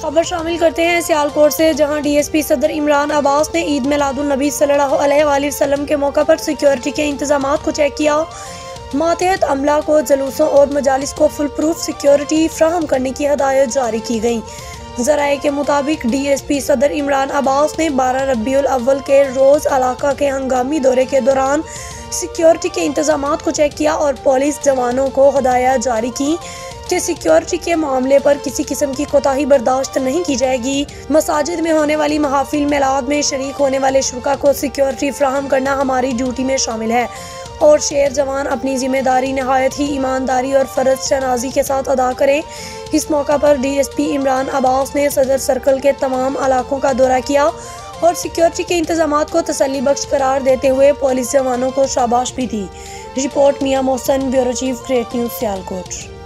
खबर शामिल करते हैं सियालकोट से, जहां डीएसपी सदर इमरान अब्बास ने ईद मिलादुन नबी सल्लल्लाहु अलैहि वसल्लम के मौका पर सिक्योरिटी के इंतजाम को चेक किया। मातहत अमला को जुलूसों और मजालिस को फुल प्रूफ सिक्योरिटी फ्राहम करने की हदायत जारी की गई। ज़राए के मुताबिक डीएसपी सदर इमरान अब्बास ने 12 रबीउल अव्वल के रोज़ इलाका के हंगामी दौरे के दौरान सिक्योरिटी के इंतजाम को चेक किया और पुलिस जवानों को हदायत जारी की कि सिक्योरिटी के मामले पर किसी किस्म की कोताही बर्दाश्त नहीं की जाएगी। मसाजिद में होने वाली महफिल मिलाद में शरीक होने वाले शुरा को सिक्योरिटी फ्राहम करना हमारी ड्यूटी में शामिल है और शेर जवान अपनी जिम्मेदारी नहायत ही ईमानदारी और फ़र्ज शनाजी के साथ अदा करें। इस मौका पर डीएसपी इमरान अब्बास ने सदर सर्कल के तमाम इलाकों का दौरा किया और सिक्योरिटी के इंतजाम को तसल्ली बख्श करार देते हुए पुलिस जवानों को शाबाश भी दी। Report Mian Mohsin, bureau chief, great news, Sialkot.